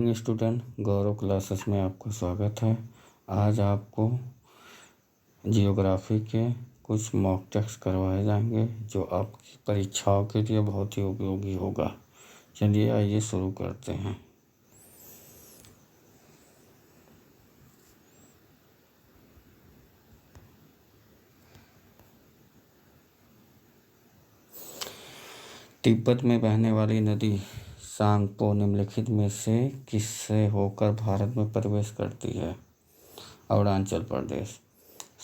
Student, गौरव classes में आपका स्वागत है। आज आपको जियोग्राफी के कुछ मॉक टेस्ट करवाए जाएंगे जो आपकी परीक्षाओं के लिए बहुत ही उपयोगी होगा। चलिए आइए शुरू करते हैं। तिब्बत में बहने वाली नदी सांगपो निम्नलिखित में से किससे होकर भारत में प्रवेश करती है? अरुणाचल प्रदेश।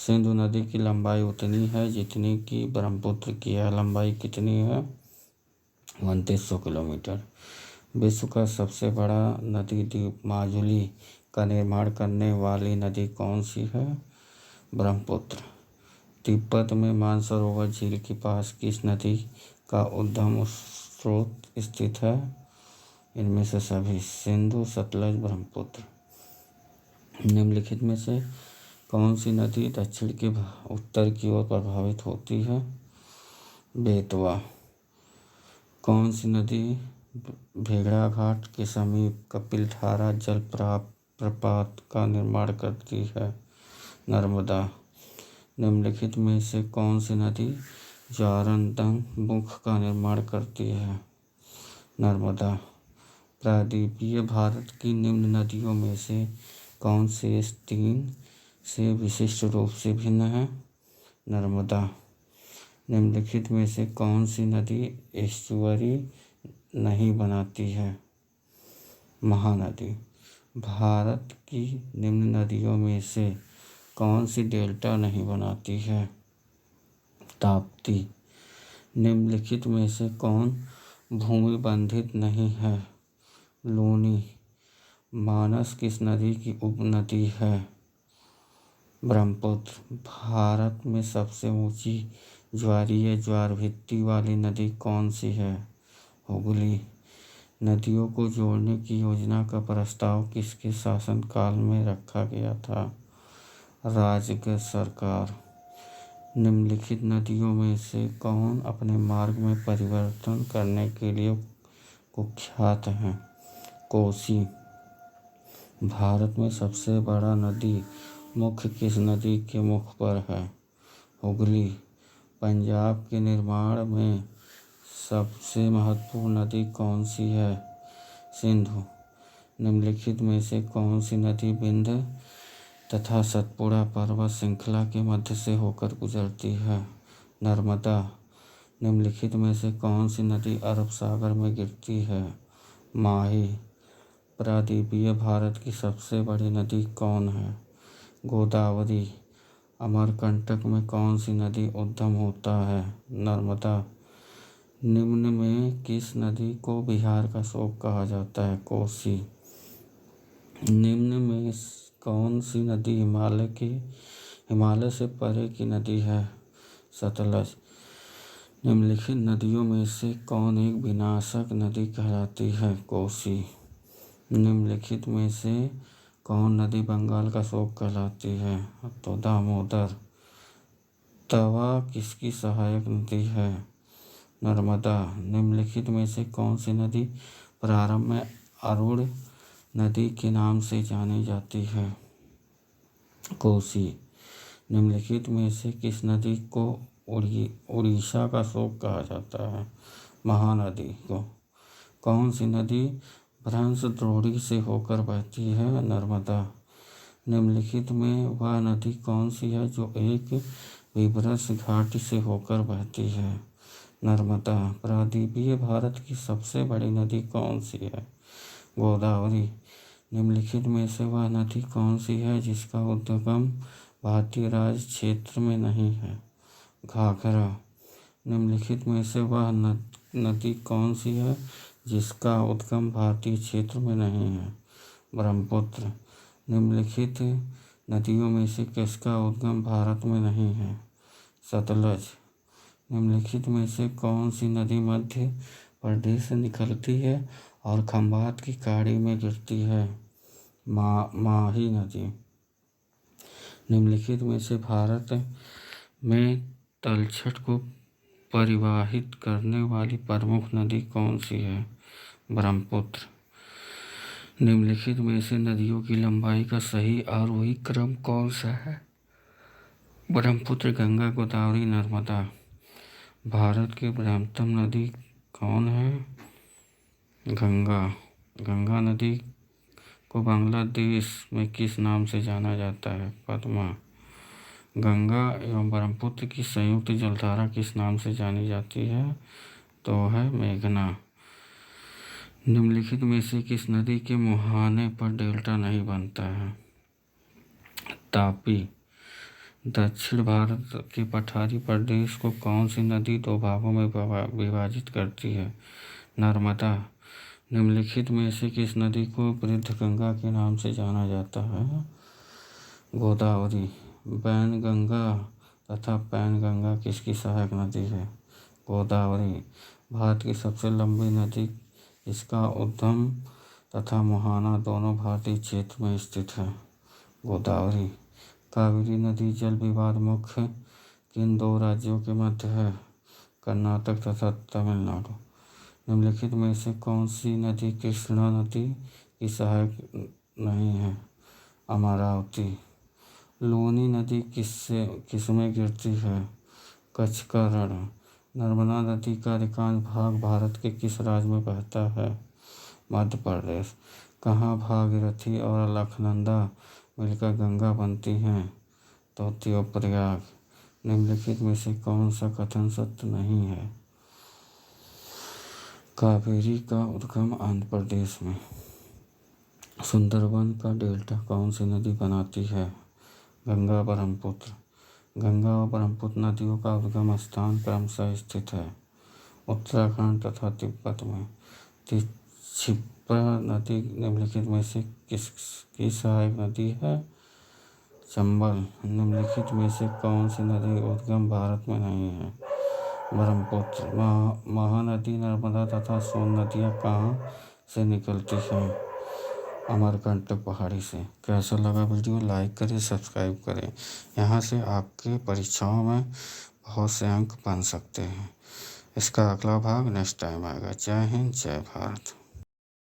सिंधु नदी की लंबाई उतनी है जितनी कि ब्रह्मपुत्र की है। लंबाई कितनी है? 2900 किलोमीटर। विश्व का सबसे बड़ा नदी द्वीप माजुली का निर्माण करने वाली नदी कौन सी है? ब्रह्मपुत्र। तिब्बत में मानसरोवर झील के पास किस नदी का उद्गम स्रोत स्थित है? इनमें से सभी: सिंधु, सतलज, ब्रह्मपुत्र। निम्नलिखित में से कौन सी नदी दक्षिण के उत्तर की ओर प्रभावित होती है? बेतवा। कौन सी नदी भेड़ाघाट के समीप कपिलधारा जलप्रपात का निर्माण करती है? नर्मदा। निम्नलिखित में से कौन सी नदी ज्वारनदंग मुख का निर्माण करती है? नर्मदा। प्रायद्वीपीय भारत की निम्न नदियों में से कौन शेष तीन से विशिष्ट रूप से भिन्न है? नर्मदा। निम्नलिखित में से कौन सी नदी एस्चुअरी नहीं बनाती है? महानदी। भारत की निम्न नदियों में से कौन सी डेल्टा नहीं बनाती है? ताप्ती। निम्नलिखित में से कौन भूमि बंधित नहीं है? लूनी। मानस किस नदी की उपनदी है? ब्रह्मपुत्र। भारत में सबसे ऊंची ज्वारीय ज्वारभित्ति वाली नदी कौन सी है? हुगली। नदियों को जोड़ने की योजना का प्रस्ताव किसके शासनकाल में रखा गया था? राजगढ़ सरकार। निम्नलिखित नदियों में से कौन अपने मार्ग में परिवर्तन करने के लिए कुख्यात है? कोसी। भारत में सबसे बड़ा नदी मुख किस नदी के मुख पर है? हुगली। पंजाब के निर्माण में सबसे महत्वपूर्ण नदी कौन सी है? सिंधु। निम्नलिखित में से कौन सी नदी विंध्य तथा सतपुड़ा पर्वत श्रृंखला के मध्य से होकर गुजरती है? नर्मदा। निम्नलिखित में से कौन सी नदी अरब सागर में गिरती है? माही। प्रायद्वीपीय भारत की सबसे बड़ी नदी कौन है? गोदावरी। अमरकंटक में कौन सी नदी उद्गम होता है? नर्मदा। निम्न में किस नदी को बिहार का शोक कहा जाता है? कोसी। निम्न में कौन सी नदी हिमालय से परे की नदी है? सतलज। निम्नलिखित नदियों में से कौन एक विनाशक नदी कहलाती है? कोसी। निम्नलिखित में से कौन नदी बंगाल का शोक कहलाती है? तो दामोदर। तवा किसकी सहायक नदी है? नर्मदा। निम्नलिखित में से कौन सी नदी प्रारंभ में अरुण नदी के नाम से जानी जाती है? कोसी। निम्नलिखित में से किस नदी को उड़ीसा का शोक कहा जाता है? महानदी को। कौन सी नदी भ्रंश द्रोणी से होकर बहती है? नर्मदा। निम्नलिखित में वह नदी कौन सी है जो एक विवरस घाटी से होकर बहती है? नर्मदा। प्रायद्वीपीय भारत की सबसे बड़ी नदी कौन सी है? गोदावरी। निम्नलिखित में से वह नदी कौन सी है जिसका उद्गम भारतीय राज्य क्षेत्र में नहीं है? घाघरा। निम्नलिखित में से वह नदी कौन सी है जिसका उद्गम भारतीय क्षेत्र में नहीं है? ब्रह्मपुत्र। निम्नलिखित नदियों में से किसका उद्गम भारत में नहीं है? सतलज। निम्नलिखित में से कौन सी नदी मध्य प्रदेश से निकलती है और खंभात की खाड़ी में गिरती है? माही नदी। निम्नलिखित में से भारत में तलछट को परिवाहित करने वाली प्रमुख नदी कौन सी है? ब्रह्मपुत्र। निम्नलिखित में से नदियों की लंबाई का सही आरोही क्रम कौन सा है? ब्रह्मपुत्र, गंगा, गोदावरी, नर्मदा। भारत की बृहत्तम नदी कौन है? गंगा। गंगा नदी को बांग्लादेश में किस नाम से जाना जाता है? पद्मा। गंगा एवं ब्रह्मपुत्र की संयुक्त जलधारा किस नाम से जानी जाती है? तो है मेघना। निम्नलिखित में से किस नदी के मुहाने पर डेल्टा नहीं बनता है? तापी। दक्षिण भारत के पठारी प्रदेश को कौन सी नदी दो भागों में विभाजित करती है? नर्मदा। निम्नलिखित में से किस नदी को वृद्धगंगा के नाम से जाना जाता है? गोदावरी। वैनगंगा तथा पैनगंगा किसकी सहायक नदी है? गोदावरी। भारत की सबसे लंबी नदी इसका उद्गम तथा मुहाना दोनों भारतीय क्षेत्र में स्थित है? गोदावरी। कावेरी नदी जल विवाद मुख्य किन दो राज्यों के मध्य है? कर्नाटक तथा तमिलनाडु। निम्नलिखित में से कौन सी नदी कृष्णा नदी की सहायक नहीं है? अमरावती। लूनी नदी किसमें गिरती है? कच्छ का रण। नर्मदा नदी का अधिकांश भाग भारत के किस राज्य में बहता है? मध्य प्रदेश। कहाँ भागीरथी और अलकनंदा मिलकर गंगा बनती हैं? तो प्रयाग। निम्नलिखित में से कौन सा कथन सत्य नहीं है? कावेरी का उद्गम आंध्र प्रदेश में। सुंदरबन का डेल्टा कौन सी नदी बनाती है? गंगा, ब्रह्मपुत्र। गंगा और ब्रह्मपुत्र नदियों का उद्गम स्थान क्रमशः स्थित है उत्तराखंड तथा तिब्बत में। क्षिप्रा नदी निम्नलिखित में से किसकी सहायक नदी है? चंबल। निम्नलिखित में से कौन सी नदी उद्गम भारत में नहीं है? ब्रह्मपुत्र। महानदी नर्मदा तथा सोन नदियाँ कहाँ से निकलती हैं? अमरकंटक पहाड़ी से। कैसा लगा वीडियो? लाइक करें, सब्सक्राइब करें। यहाँ से आपके परीक्षाओं में बहुत से अंक बन सकते हैं। इसका अगला भाग नेक्स्ट टाइम आएगा। जय हिंद, जय भारत।